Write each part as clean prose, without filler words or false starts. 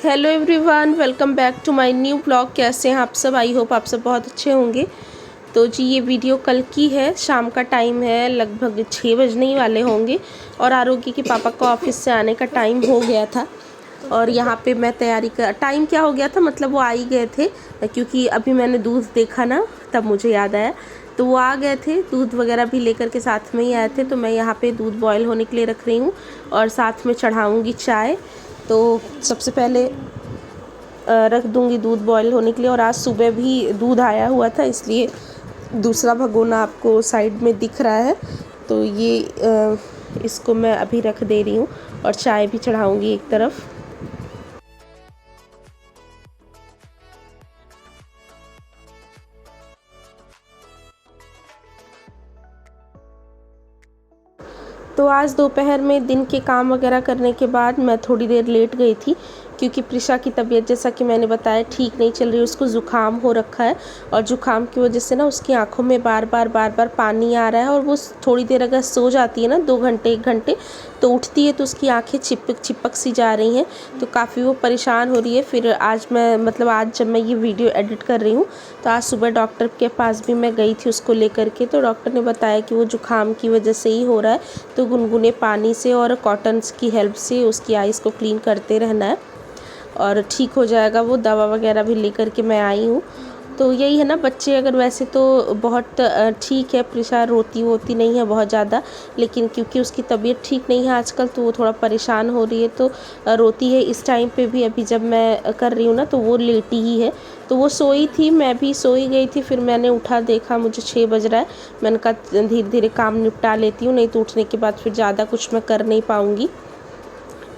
Hello everyone, welcome back to my new blog. कैसे हैं आप सब? आई होप आप सब बहुत अच्छे होंगे। तो जी ये वीडियो कल की है, शाम का टाइम है, लगभग 6 बजने ही वाले होंगे और आरोग्य के पापा को ऑफिस से आने का टाइम हो गया था। और यहाँ पे मैं तैयारी कर, टाइम क्या हो गया था मतलब वो आ ही गए थे, क्योंकि अभी मैंने दूध देखा ना तब मुझे याद आया। तो वो आ गए थे, दूध वगैरह भी लेकर के साथ में ही आए थे। तो मैं यहाँ पे दूध बॉयल होने के लिए रख रही हूँ और साथ में चढ़ाऊँगी चाय। तो सबसे पहले रख दूंगी दूध बॉईल होने के लिए। और आज सुबह भी दूध आया हुआ था, इसलिए दूसरा भगोना आपको साइड में दिख रहा है। तो ये इसको मैं अभी रख दे रही हूँ और चाय भी चढ़ाऊंगी एक तरफ। तो आज दोपहर में दिन के काम वगैरह करने के बाद मैं थोड़ी देर लेट गई थी, क्योंकि प्रिशा की तबीयत जैसा कि मैंने बताया ठीक नहीं चल रही, उसको ज़ुकाम हो रखा है। और ज़ुकाम की वजह से ना उसकी आंखों में बार बार पानी आ रहा है। और वो थोड़ी देर अगर सो जाती है ना 2 घंटे 1 घंटे, तो उठती है तो उसकी आंखें चिपक सी जा रही हैं। तो काफ़ी वो परेशान हो रही है। फिर आज जब मैं ये वीडियो एडिट कर रही हूँ, तो आज सुबह डॉक्टर के पास भी मैं गई थी उसको लेकर के। तो डॉक्टर ने बताया कि वो ज़ुकाम की वजह से ही हो रहा है, तो गुनगुने पानी से और कॉटन्स की हेल्प से उसकी आइज़ को क्लीन करते रहना है और ठीक हो जाएगा। वो दवा वगैरह भी लेकर के मैं आई हूँ। तो यही है ना, बच्चे अगर वैसे तो बहुत ठीक है, प्रिशा रोती वोती नहीं है बहुत ज़्यादा, लेकिन क्योंकि उसकी तबीयत ठीक नहीं है आजकल, तो वो थोड़ा परेशान हो रही है, तो रोती है। इस टाइम पे भी अभी जब मैं कर रही हूँ ना, तो वो लेटी ही है। तो वो सोई थी, मैं भी सोई गई थी। फिर मैंने उठा, देखा मुझे 6 बज रहा है। मैंने कहा धीरे धीरे काम निपटा लेती हूँ, नहीं तो उठने के बाद फिर ज़्यादा कुछ मैं कर नहीं पाऊँगी।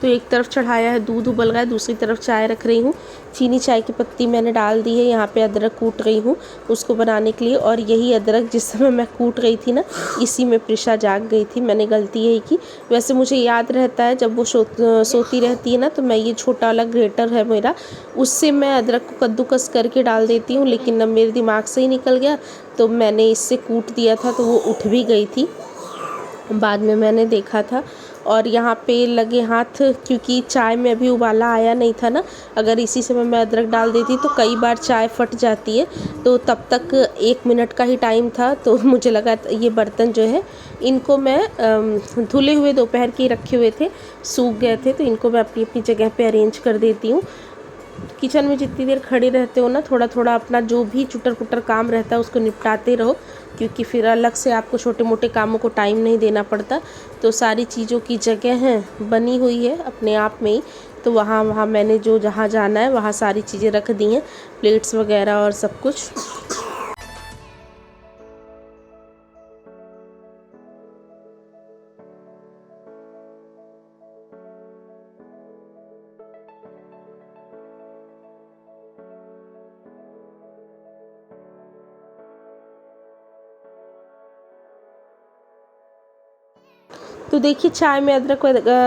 तो एक तरफ चढ़ाया है, दूध उबल गया है, दूसरी तरफ चाय रख रही हूँ। चीनी चाय की पत्ती मैंने डाल दी है। यहाँ पे अदरक कूट रही हूँ उसको बनाने के लिए। और यही अदरक जिस समय मैं कूट रही थी ना, इसी में प्रिशा जाग गई थी। मैंने गलती यही की। वैसे मुझे याद रहता है जब वो सोती रहती है ना, तो मैं ये छोटा वाला ग्रेटर है मेरा, उससे मैं अदरक को कद्दूकस करके डाल देती हूँ। लेकिन अब मेरे दिमाग से ही निकल गया, तो मैंने इससे कूट दिया था, तो वो उठ भी गई थी। बाद में मैंने देखा था। और यहाँ पे लगे हाथ, क्योंकि चाय में अभी उबाला आया नहीं था ना, अगर इसी समय मैं अदरक डाल देती तो कई बार चाय फट जाती है। तो तब तक 1 मिनट का ही टाइम था, तो मुझे लगा ये बर्तन जो है इनको मैं धुले हुए दोपहर के रखे हुए थे, सूख गए थे, तो इनको मैं अपनी अपनी जगह पे अरेंज कर देती हूँ। किचन में जितनी देर खड़े रहते हो ना, थोड़ा थोड़ा अपना जो भी चुटर पुटर काम रहता है उसको निपटाते रहो, क्योंकि फिर अलग से आपको छोटे मोटे कामों को टाइम नहीं देना पड़ता। तो सारी चीज़ों की जगह है बनी हुई है अपने आप में ही। तो वहाँ मैंने जो जहाँ जाना है वहाँ सारी चीज़ें रख दी हैं, प्लेट्स वगैरह और सब कुछ। तो देखिए चाय में अदरक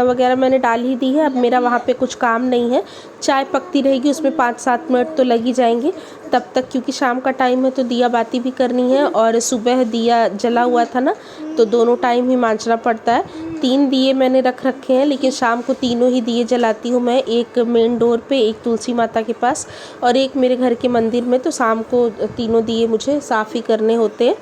वगैरह मैंने डाल ही दी है। अब मेरा वहाँ पे कुछ काम नहीं है, चाय पकती रहेगी, उसमें 5-7 मिनट तो लग ही जाएंगे तब तक, क्योंकि शाम का टाइम है तो दिया बाती भी करनी है। और सुबह दिया जला हुआ था ना, तो दोनों टाइम ही मांजना पड़ता है। 3 दिए मैंने रख रखे हैं, लेकिन शाम को तीनों ही दिए जलाती हूँ मैं। एक मेन डोर पे, एक तुलसी माता के पास और एक मेरे घर के मंदिर में। तो शाम को तीनों दिए मुझे साफ़ ही करने होते हैं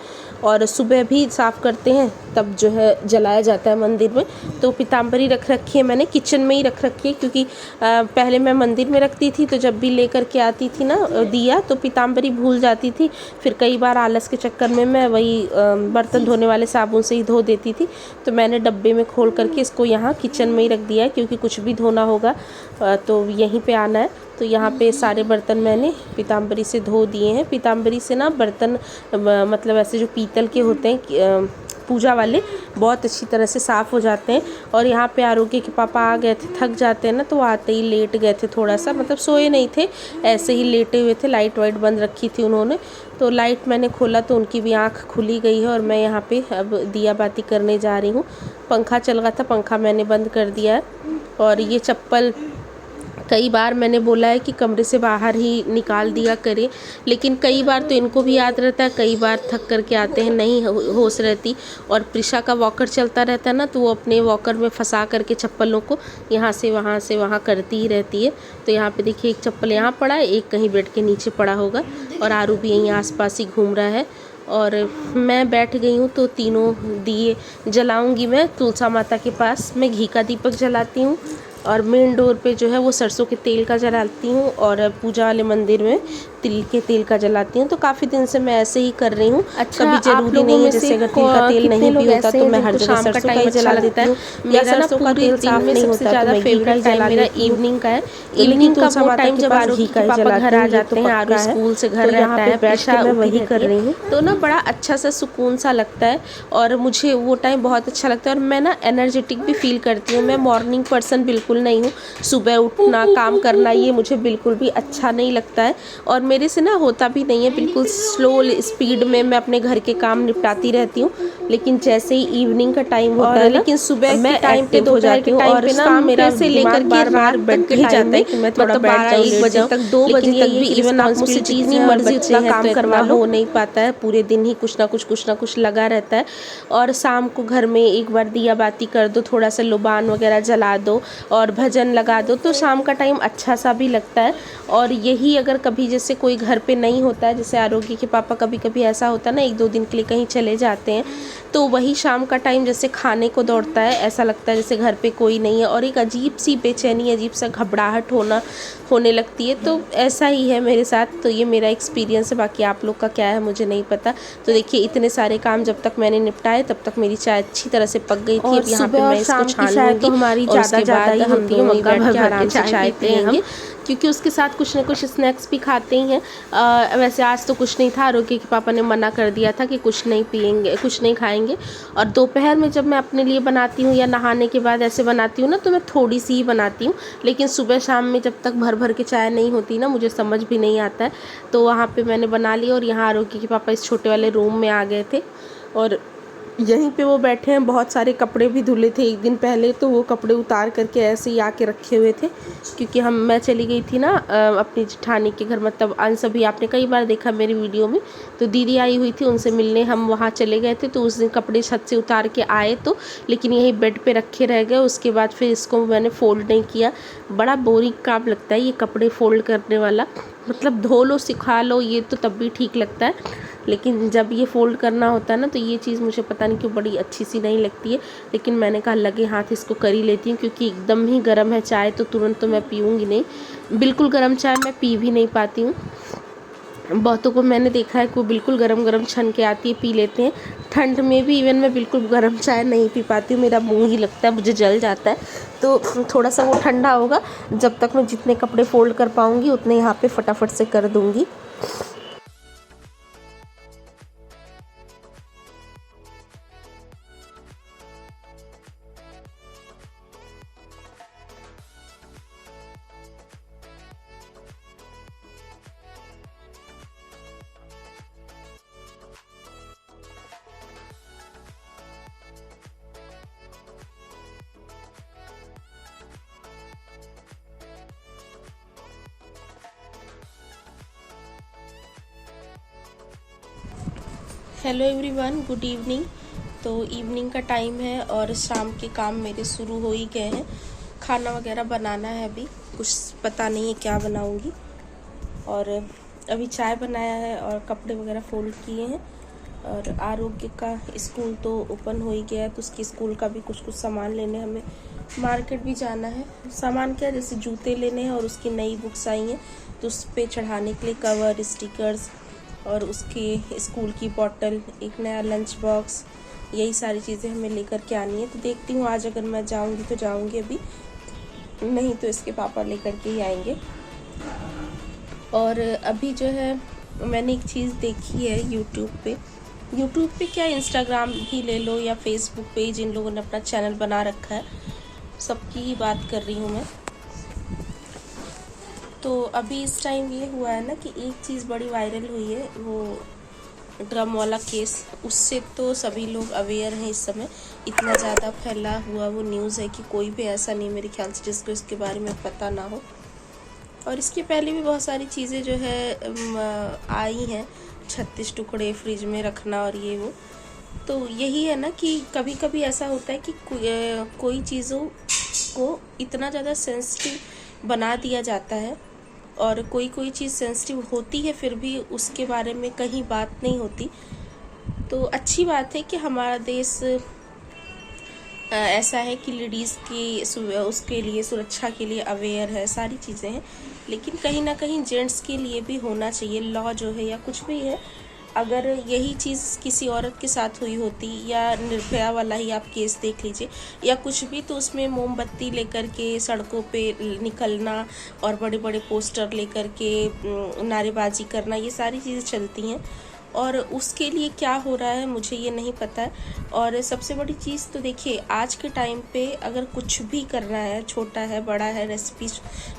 और सुबह भी साफ़ करते हैं, तब जो है जलाया जाता है मंदिर में। तो पीताम्बरी रख रखी है मैंने, किचन में ही रख रखी है, क्योंकि पहले मैं मंदिर में रखती थी, तो जब भी लेकर के आती थी ना दिया, तो पीताम्बरी भूल जाती थी। फिर कई बार आलस के चक्कर में मैं वही बर्तन धोने वाले साबुन से ही धो देती थी। तो मैंने डब्बे में खोल करके इसको यहाँ किचन में ही रख दिया है, क्योंकि कुछ भी धोना होगा तो यहीं पे आना है। तो यहाँ पे सारे बर्तन मैंने पीताम्बरी से धो दिए हैं। पीताम्बरी से ना बर्तन मतलब ऐसे जो पीतल के होते हैं पूजा वाले, बहुत अच्छी तरह से साफ़ हो जाते हैं। और यहाँ पे आरोग्य के पापा आ गए थे, थक जाते हैं ना, तो आते ही लेट गए थे थोड़ा सा, मतलब सोए नहीं थे, ऐसे ही लेटे हुए थे। लाइट वाइट बंद रखी थी उन्होंने, तो लाइट मैंने खोला तो उनकी भी आँख खुली गई है। और मैं यहाँ पे अब दिया बाती करने जा रही हूँ। पंखा चल रहा था, पंखा मैंने बंद कर दिया है। और ये चप्पल कई बार मैंने बोला है कि कमरे से बाहर ही निकाल दिया करें, लेकिन कई बार तो इनको भी याद रहता है, कई बार थक कर के आते हैं, नहीं होश रहती। और प्रिशा का वॉकर चलता रहता है ना, तो वो अपने वॉकर में फंसा करके चप्पलों को यहाँ से वहाँ करती ही रहती है। तो यहाँ पे देखिए एक चप्पल यहाँ पड़ा है, एक कहीं बेड के नीचे पड़ा होगा, और आरू भी यहीं आसपास ही घूम रहा है। और मैं बैठ गई हूँ, तो तीनों दिए जलाऊंगी मैं तुलसा माता के पास। मैं घी का दीपक जलाती हूँ, और मेन डोर पे जो है वो सरसों के तेल का जलाती हूँ, और पूजा वाले मंदिर में तिल के तेल का जलाती हूँ। तो काफ़ी दिन से मैं ऐसे ही कर रही हूँ। अच्छा, कभी जरूरी नहीं है, जैसे अगर तिल का तेल नहीं भी होता तो मैं हर जगह सरसों का ही जला देती हूँ। मेरा सरसों का तेल साफ नहीं होता, ज़्यादा फेवरेट टाइम मेरा इवनिंग का है। इवनिंग का वो टाइम जब आरू के पापा घर आ जाते हैं, आरू स्कूल से घर रहता है, प्रिशा मैं वही कर रही हूँ, तो ना बड़ा अच्छा सा सुकून सा लगता है, और मुझे वो टाइम बहुत अच्छा लगता है। और मैं ना एनर्जेटिक भी फील करती हूँ। मैं मॉर्निंग पर्सन बिल्कुल नहीं हूँ, सुबह उठना काम करना ये मुझे बिल्कुल भी अच्छा नहीं लगता है, और मेरे से ना होता भी नहीं है। बिल्कुल स्लो स्पीड में मैं अपने घर के काम निपटाती रहती हूँ, लेकिन जैसे ही इवनिंग का टाइम होता है, लेकिन सुबह के टाइम पे, दोपहर के टाइम पे ना मेरा से लेकर के रात तक के टाइम में, मतलब 12-1 बजे तक, 2 बजे तक भी इवन आप मुझसे जितनी मर्जी उतना काम करवा लो, हो नहीं पाता है। पूरे दिन ही कुछ ना कुछ लगा रहता है। और शाम को घर में एक बार दिया बाती कर दो, थोड़ा सा लुबान वगैरह जला दो और भजन लगा दो, तो शाम का टाइम अच्छा सा भी लगता है। और यही अगर कभी जैसे कोई घर पे नहीं होता है, जैसे आरोग्य के पापा कभी कभी ऐसा होता है ना, 1-2 दिन के लिए कहीं चले जाते हैं, तो वही शाम का टाइम जैसे खाने को दौड़ता है, ऐसा लगता है जैसे घर पे कोई नहीं है, और एक अजीब सी बेचैनी, अजीब सा घबराहट होने लगती है। तो ऐसा ही है मेरे साथ। तो ये मेरा एक्सपीरियंस है, बाकी आप लोग का क्या है मुझे नहीं पता। तो देखिए इतने सारे काम जब तक मैंने निपटाए तब तक मेरी चाय अच्छी तरह से पक गई थी। अब यहाँ पे मैं इसको छान लूँगी, तो हमारी ज़्यादा ही होती है, मग्गा भर भर आराम से चाय पियेंगे, क्योंकि उसके साथ कुछ ना कुछ स्नैक्स भी खाते ही हैं। वैसे आज तो कुछ नहीं था, आरोग्य के पापा ने मना कर दिया था कि कुछ नहीं पियेंगे, कुछ नहीं खाएंगे। और दोपहर में जब मैं अपने लिए बनाती हूँ या नहाने के बाद ऐसे बनाती हूँ ना, तो मैं थोड़ी सी ही बनाती हूँ, लेकिन सुबह शाम में जब तक भर भर के चाय नहीं होती ना, मुझे समझ भी नहीं आता है। तो वहाँ पे मैंने बना ली, और यहाँ आरोग्य के पापा इस छोटे वाले रूम में आ गए थे, और यहीं पे वो बैठे हैं। बहुत सारे कपड़े भी धुले थे एक दिन पहले, तो वो कपड़े उतार करके ऐसे ही आके रखे हुए थे, क्योंकि मैं चली गई थी ना अपनी जेठानी के घर, मतलब अंश भी आपने कई बार देखा मेरी वीडियो में, तो दीदी आई हुई थी, उनसे मिलने हम वहाँ चले गए थे। तो उस दिन कपड़े छत से उतार के आए, तो लेकिन यही बेड पे रखे रह गए। उसके बाद फिर इसको मैंने फ़ोल्ड नहीं किया। बड़ा बोरिंग काम लगता है ये कपड़े फ़ोल्ड करने वाला, मतलब धो लो सिखा लो ये तो तब भी ठीक लगता है, लेकिन जब ये फ़ोल्ड करना होता है ना, तो ये चीज़ मुझे पता नहीं क्यों बड़ी अच्छी सी नहीं लगती है। लेकिन मैंने कहा लगे हाथ इसको कर ही लेती हूँ, क्योंकि एकदम ही गर्म है चाय, तो तुरंत तो मैं पीऊँगी नहीं। बिल्कुल गर्म चाय मैं पी भी नहीं पाती हूँ। बहुतों को मैंने देखा है कि वो बिल्कुल गरम छन के आती है, पी लेते हैं। ठंड में भी इवन मैं बिल्कुल गर्म चाय नहीं पी पाती हूँ, मेरा मुँह ही लगता है, मुझे जल जाता है। तो थोड़ा सा वो ठंडा होगा, जब तक मैं जितने कपड़े फ़ोल्ड कर पाऊँगी उतने यहाँ पे फटाफट से कर दूँगी। Hello everyone, good evening. तो इवनिंग का टाइम है और शाम के काम मेरे शुरू हो ही गए हैं। खाना वगैरह बनाना है, अभी कुछ पता नहीं है क्या बनाऊंगी। और अभी चाय बनाया है और कपड़े वगैरह फोल्ड किए हैं। और आरोग्य का स्कूल तो ओपन हो ही गया है, तो उसकी स्कूल का भी कुछ सामान लेने हमें मार्केट भी जाना है। सामान क्या, जैसे जूते लेने हैं और उसकी नई बुक्स आई हैं, तो उस पर चढ़ाने के लिए कवर, स्टिकर्स और उसके स्कूल की बॉटल, एक नया लंच बॉक्स, यही सारी चीज़ें हमें लेकर के आनी है। तो देखती हूँ आज अगर मैं जाऊँगी तो जाऊँगी, अभी नहीं तो इसके पापा लेकर के ही आएंगे। और अभी जो है मैंने एक चीज़ देखी है यूट्यूब पे क्या, इंस्टाग्राम ही ले लो या फेसबुक पे, जिन लोगों ने अपना चैनल बना रखा है सबकी ही बात कर रही हूँ मैं। तो अभी इस टाइम ये हुआ है ना कि एक चीज़ बड़ी वायरल हुई है, वो ड्रम वाला केस। उससे तो सभी लोग अवेयर हैं इस समय, इतना ज़्यादा फैला हुआ वो न्यूज़ है कि कोई भी ऐसा नहीं मेरे ख्याल से जिसको इसके बारे में पता ना हो। और इसके पहले भी बहुत सारी चीज़ें जो है आई हैं, 36 टुकड़े फ्रिज में रखना और ये वो। तो यही है ना कि कभी कभी ऐसा होता है कि कोई चीज़ों को इतना ज़्यादा सेंसिटिव बना दिया जाता है, और कोई कोई चीज़ सेंसिटिव होती है फिर भी उसके बारे में कहीं बात नहीं होती। तो अच्छी बात है कि हमारा देश ऐसा है कि लेडीज़ की उसके लिए सुरक्षा के लिए अवेयर है, सारी चीज़ें हैं। लेकिन कहीं ना कहीं जेंट्स के लिए भी होना चाहिए लॉ जो है, या कुछ भी है। अगर यही चीज़ किसी औरत के साथ हुई होती, या निर्भया वाला ही आप केस देख लीजिए, या कुछ भी, तो उसमें मोमबत्ती लेकर के सड़कों पे निकलना और बड़े बड़े पोस्टर लेकर के नारेबाजी करना, ये सारी चीज़ें चलती हैं। और उसके लिए क्या हो रहा है मुझे ये नहीं पता है। और सबसे बड़ी चीज़ तो देखिए, आज के टाइम पे अगर कुछ भी करना है, छोटा है बड़ा है, रेसिपी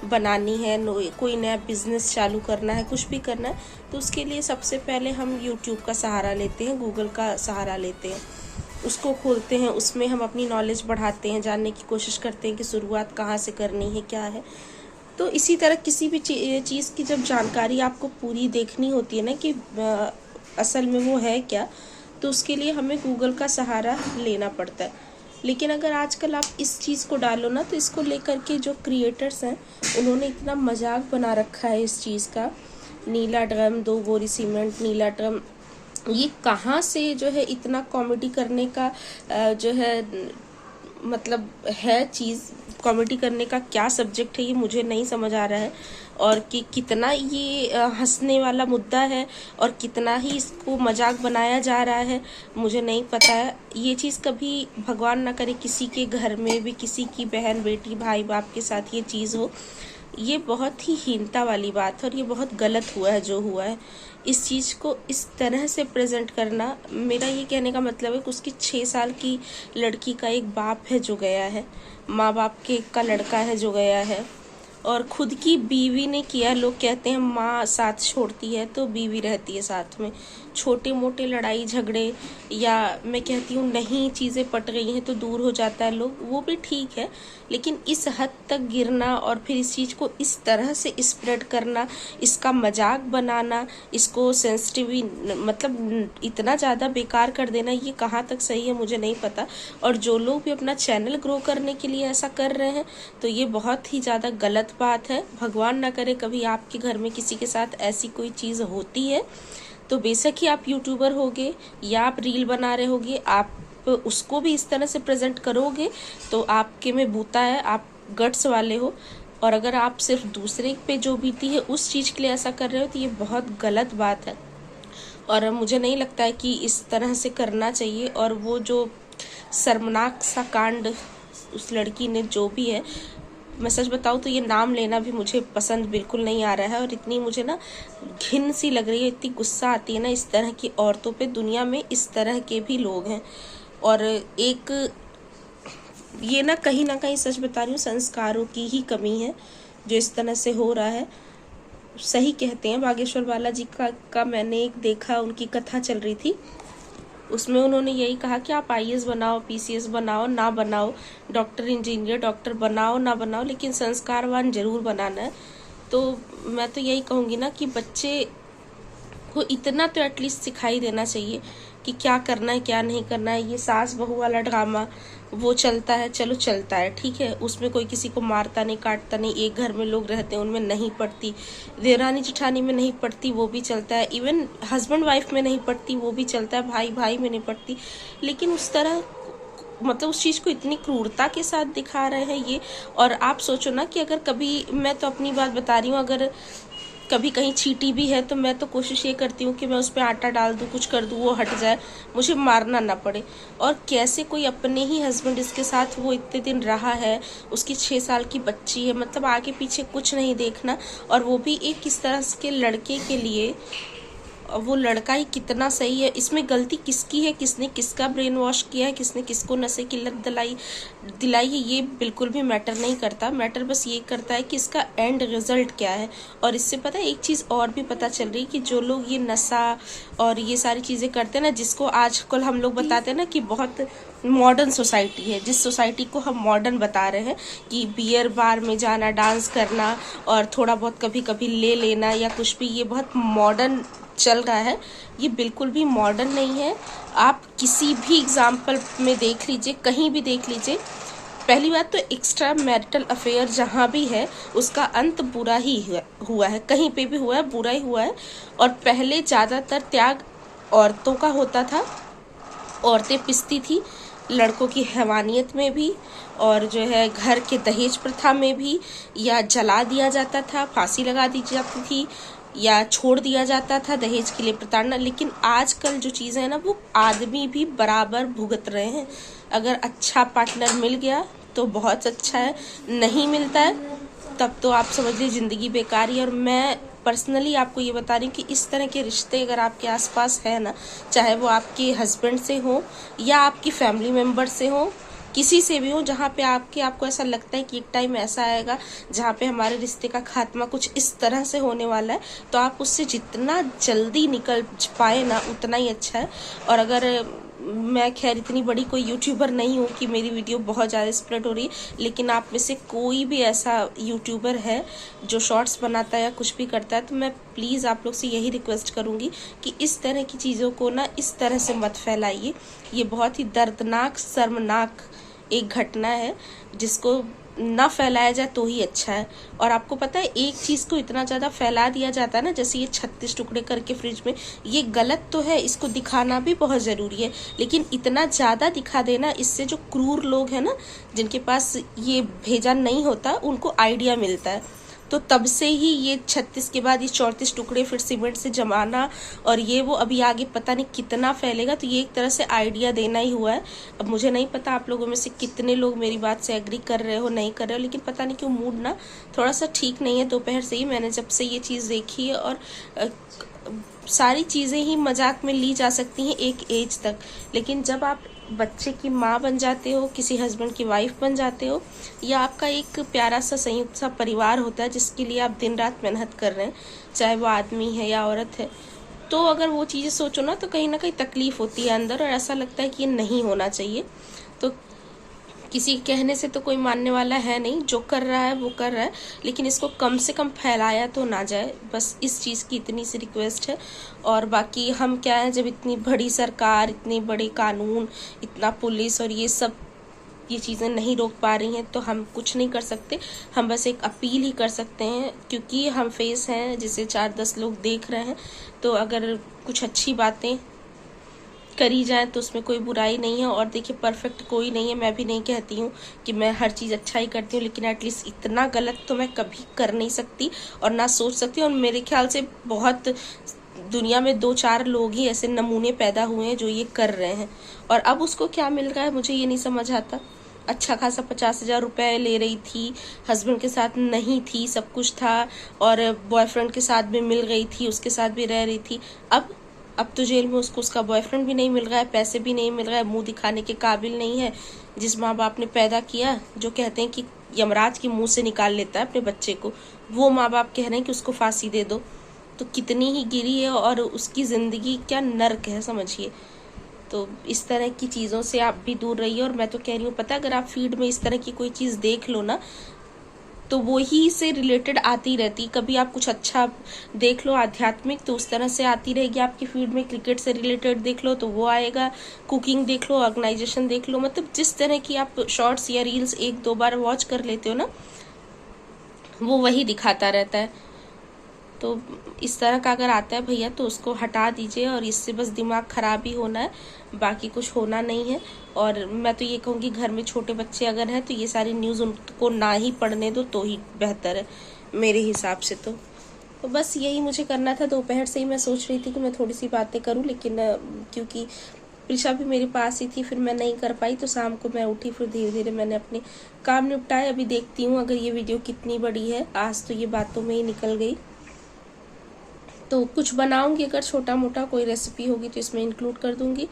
बनानी है, कोई नया बिजनेस चालू करना है, कुछ भी करना है, तो उसके लिए सबसे पहले हम यूट्यूब का सहारा लेते हैं, गूगल का सहारा लेते हैं। उसको खोलते हैं, उसमें हम अपनी नॉलेज बढ़ाते हैं, जानने की कोशिश करते हैं कि शुरुआत कहाँ से करनी है, क्या है। तो इसी तरह किसी भी चीज़ की जब जानकारी आपको पूरी देखनी होती है ना कि असल में वो है क्या, तो उसके लिए हमें गूगल का सहारा लेना पड़ता है। लेकिन अगर आजकल आप इस चीज़ को डालो ना, तो इसको लेकर के जो क्रिएटर्स हैं उन्होंने इतना मजाक बना रखा है इस चीज़ का। नीला ड्रम, 2 बोरी सीमेंट, नीला ड्रम, ये कहाँ से जो है इतना कॉमेडी करने का जो है मतलब है चीज़। कॉमेडी करने का क्या सब्जेक्ट है ये मुझे नहीं समझ आ रहा है, और कि कितना ये हंसने वाला मुद्दा है और कितना ही इसको मजाक बनाया जा रहा है मुझे नहीं पता है। ये चीज़ कभी भगवान ना करे किसी के घर में भी किसी की बहन बेटी भाई बाप के साथ ये चीज़ हो। ये बहुत ही हीनता वाली बात है और ये बहुत गलत हुआ है जो हुआ है। इस चीज़ को इस तरह से प्रेजेंट करना, मेरा ये कहने का मतलब है कि उसकी 6 साल की लड़की का एक बाप है जो गया है, माँ बाप के का लड़का है जो गया है, और खुद की बीवी ने किया। लोग कहते हैं माँ साथ छोड़ती है तो बीवी रहती है साथ में। छोटे मोटे लड़ाई झगड़े, या मैं कहती हूँ नहीं चीज़ें पट गई हैं तो दूर हो जाता है लोग, वो भी ठीक है। लेकिन इस हद तक गिरना और फिर इस चीज़ को इस तरह से स्प्रेड करना, इसका मजाक बनाना, इसको सेंसिटिव मतलब इतना ज़्यादा बेकार कर देना, ये कहाँ तक सही है मुझे नहीं पता। और जो लोग भी अपना चैनल ग्रो करने के लिए ऐसा कर रहे हैं तो ये बहुत ही ज़्यादा गलत बात है। भगवान ना करे कभी आपके घर में किसी के साथ ऐसी कोई चीज़ होती है तो बेशक ही आप यूट्यूबर होगे या आप रील बना रहे होगे, आप उसको भी इस तरह से प्रेजेंट करोगे तो आपके में बूता है, आप गट्स वाले हो। और अगर आप सिर्फ दूसरे पे जो बीती है उस चीज़ के लिए ऐसा कर रहे हो तो ये बहुत गलत बात है, और मुझे नहीं लगता है कि इस तरह से करना चाहिए। और वो जो शर्मनाक सा कांड उस लड़की ने जो भी है, मैं सच बताऊँ तो ये नाम लेना भी मुझे पसंद बिल्कुल नहीं आ रहा है, और इतनी मुझे ना घिन सी लग रही है, इतनी गुस्सा आती है ना इस तरह की औरतों पे। दुनिया में इस तरह के भी लोग हैं, और एक ये ना कहीं सच बता रही हूँ संस्कारों की ही कमी है जो इस तरह से हो रहा है। सही कहते हैं बागेश्वर बालाजी का मैंने एक देखा, उनकी कथा चल रही थी, उसमें उन्होंने यही कहा कि आप आईएएस बनाओ, पीसीएस बनाओ ना बनाओ, डॉक्टर इंजीनियर डॉक्टर बनाओ ना बनाओ, लेकिन संस्कारवान जरूर बनाना है। तो मैं तो यही कहूँगी ना कि बच्चे को इतना तो एटलीस्ट सिखाई देना चाहिए कि क्या करना है क्या नहीं करना है। ये सास बहू वाला ड्रामा वो चलता है, चलो चलता है ठीक है, उसमें कोई किसी को मारता नहीं काटता नहीं, एक घर में लोग रहते हैं उनमें नहीं पड़ती, देवरानी जेठानी में नहीं पड़ती वो भी चलता है, इवन हस्बैंड वाइफ में नहीं पड़ती वो भी चलता है, भाई भाई में नहीं पड़ती। लेकिन उस तरह मतलब उस चीज़ को इतनी क्रूरता के साथ दिखा रहे हैं ये। और आप सोचो ना कि अगर कभी, मैं तो अपनी बात बता रही हूँ, अगर कभी कहीं छीटी भी है तो मैं तो कोशिश ये करती हूँ कि मैं उस पर आटा डाल दूँ, कुछ कर दूँ, वो हट जाए, मुझे मारना ना पड़े। और कैसे कोई अपने ही हस्बैंड जिसके साथ वो इतने दिन रहा है, उसकी 6 साल की बच्ची है, मतलब आगे पीछे कुछ नहीं देखना, और वो भी एक किस तरह के लड़के के लिए वो लड़का ही कितना सही है। इसमें गलती किसकी है, किसने किसका ब्रेन वॉश किया है, किसने किसको नशे की लत दिलाई है, ये बिल्कुल भी मैटर नहीं करता। मैटर बस ये करता है कि इसका एंड रिजल्ट क्या है। और इससे पता है एक चीज़ और भी पता चल रही है कि जो लोग ये नशा और ये सारी चीज़ें करते हैं ना, जिसको आजकल हम लोग बताते हैं ना कि बहुत मॉडर्न सोसाइटी है, जिस सोसाइटी को हम मॉडर्न बता रहे हैं कि बियर बार में जाना, डांस करना और थोड़ा बहुत कभी कभी ले लेना या कुछ भी, ये बहुत मॉडर्न चल रहा है। ये बिल्कुल भी मॉडर्न नहीं है। आप किसी भी एग्जाम्पल में देख लीजिए, कहीं भी देख लीजिए, पहली बात तो एक्स्ट्रा मैरिटल अफेयर जहाँ भी है उसका अंत बुरा ही हुआ है, कहीं पे भी हुआ है बुरा ही हुआ है। और पहले ज़्यादातर त्याग औरतों का होता था, औरतें पिसती थी लड़कों की हैवानियत में भी, और जो है घर के दहेज प्रथा में भी, या जला दिया जाता था, फांसी लगा दी जाती थी, या छोड़ दिया जाता था दहेज के लिए प्रताड़ना। लेकिन आजकल जो चीज़ें हैं ना, वो आदमी भी बराबर भुगत रहे हैं। अगर अच्छा पार्टनर मिल गया तो बहुत अच्छा है, नहीं मिलता है तब तो आप समझ लीजिए ज़िंदगी बेकार ही। और मैं पर्सनली आपको ये बता रही हूँ कि इस तरह के रिश्ते अगर आपके आसपास है ना, चाहे वो आपके हस्बैंड से हो या आपकी फैमिली मेम्बर से हो, किसी से भी हो, जहाँ पे आपको ऐसा लगता है कि एक टाइम ऐसा आएगा जहाँ पे हमारे रिश्ते का खात्मा कुछ इस तरह से होने वाला है, तो आप उससे जितना जल्दी निकल पाए ना उतना ही अच्छा है। और अगर मैं खैर इतनी बड़ी कोई यूट्यूबर नहीं हूँ कि मेरी वीडियो बहुत ज़्यादा स्प्रेड हो रही है, लेकिन आप में से कोई भी ऐसा यूट्यूबर है जो शॉर्ट्स बनाता है या कुछ भी करता है, तो मैं प्लीज़ आप लोग से यही रिक्वेस्ट करूँगी कि इस तरह की चीज़ों को ना इस तरह से मत फैलाइए। ये बहुत ही दर्दनाक, शर्मनाक एक घटना है जिसको ना फैलाया जाए तो ही अच्छा है। और आपको पता है एक चीज़ को इतना ज़्यादा फैला दिया जाता है ना, जैसे ये 36 टुकड़े करके फ्रिज में, ये गलत तो है, इसको दिखाना भी बहुत ज़रूरी है, लेकिन इतना ज़्यादा दिखा देना, इससे जो क्रूर लोग हैं ना, जिनके पास ये भेजा नहीं होता, उनको आइडिया मिलता है। तो तब से ही ये 36 के बाद ये 34 टुकड़े फिर सीमेंट से जमाना, और ये वो अभी आगे पता नहीं कितना फैलेगा। तो ये एक तरह से आइडिया देना ही हुआ है। अब मुझे नहीं पता आप लोगों में से कितने लोग मेरी बात से एग्री कर रहे हो, नहीं कर रहे हो, लेकिन पता नहीं क्यों मूड ना थोड़ा सा ठीक नहीं है दोपहर से ही। मैंने जब से ये चीज़ देखी है, और सारी चीज़ें ही मजाक में ली जा सकती हैं एक एज तक, लेकिन जब आप बच्चे की माँ बन जाते हो, किसी हस्बैंड की वाइफ बन जाते हो, या आपका एक प्यारा सा संयुक्त सा परिवार होता है जिसके लिए आप दिन रात मेहनत कर रहे हैं, चाहे वो आदमी है या औरत है, तो अगर वो चीज़ें सोचो ना तो कहीं ना कहीं तकलीफ होती है अंदर, और ऐसा लगता है कि ये नहीं होना चाहिए। तो किसी कहने से तो कोई मानने वाला है नहीं, जो कर रहा है वो कर रहा है, लेकिन इसको कम से कम फैलाया तो ना जाए, बस इस चीज़ की इतनी सी रिक्वेस्ट है। और बाकी हम क्या है, जब इतनी बड़ी सरकार, इतने बड़े कानून, इतना पुलिस और ये सब ये चीज़ें नहीं रोक पा रही हैं, तो हम कुछ नहीं कर सकते। हम बस एक अपील ही कर सकते हैं, क्योंकि हम फेस हैं जिसे 4-10 लोग देख रहे हैं। तो अगर कुछ अच्छी बातें करी जाए तो उसमें कोई बुराई नहीं है। और देखिए परफेक्ट कोई नहीं है, मैं भी नहीं कहती हूँ कि मैं हर चीज़ अच्छा ही करती हूँ, लेकिन एटलीस्ट इतना गलत तो मैं कभी कर नहीं सकती और ना सोच सकती। और मेरे ख्याल से बहुत दुनिया में 2-4 लोग ही ऐसे नमूने पैदा हुए हैं जो ये कर रहे हैं, और अब उसको क्या मिल रहा है मुझे ये नहीं समझ आता। अच्छा खासा 50,000 रुपये ले रही थी, हस्बैंड के साथ नहीं थी, सब कुछ था, और बॉयफ्रेंड के साथ भी मिल गई थी, उसके साथ भी रह रही थी। अब तो जेल में उसको उसका बॉयफ्रेंड भी नहीं मिल रहा है, पैसे भी नहीं मिल रहा है, मुंह दिखाने के काबिल नहीं है। जिस माँ बाप ने पैदा किया, जो कहते हैं कि यमराज के मुंह से निकाल लेता है अपने बच्चे को, वो माँ बाप कह रहे हैं कि उसको फांसी दे दो। तो कितनी ही गिरी है, और उसकी ज़िंदगी क्या नर्क है समझिए। तो इस तरह की चीज़ों से आप भी दूर रहिए। और मैं तो कह रही हूँ, पता अगर आप फीड में इस तरह की कोई चीज़ देख लो ना, तो वो ही से रिलेटेड आती रहती। कभी आप कुछ अच्छा देख लो आध्यात्मिक, तो उस तरह से आती रहेगी आपकी फीड में। क्रिकेट से रिलेटेड देख लो तो वो आएगा, कुकिंग देख लो, ऑर्गेनाइजेशन देख लो, मतलब जिस तरह की आप शॉर्ट्स या रील्स 1-2 बार वॉच कर लेते हो ना, वो वही दिखाता रहता है। तो इस तरह का अगर आता है भैया तो उसको हटा दीजिए, और इससे बस दिमाग ख़राब ही होना है, बाकी कुछ होना नहीं है। और मैं तो ये कहूँगी घर में छोटे बच्चे अगर हैं तो ये सारी न्यूज़ उनको ना ही पढ़ने दो तो ही बेहतर है मेरे हिसाब से। तो बस यही मुझे करना था। दोपहर से ही मैं सोच रही थी कि मैं थोड़ी सी बातें करूँ, लेकिन क्योंकि प्रिशा भी मेरे पास ही थी, फिर मैं नहीं कर पाई। तो शाम को मैं उठी, फिर धीरे धीरे मैंने अपने काम निपटाए। अभी देखती हूँ अगर ये वीडियो कितनी बड़ी है। आज तो ये बातों में ही निकल गई। तो कुछ बनाऊंगी, अगर छोटा मोटा कोई रेसिपी होगी तो इसमें इंक्लूड कर दूंगी,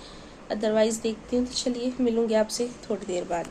अदरवाइज़ देखती हूँ। तो चलिए मिलूंगी आपसे थोड़ी देर बाद।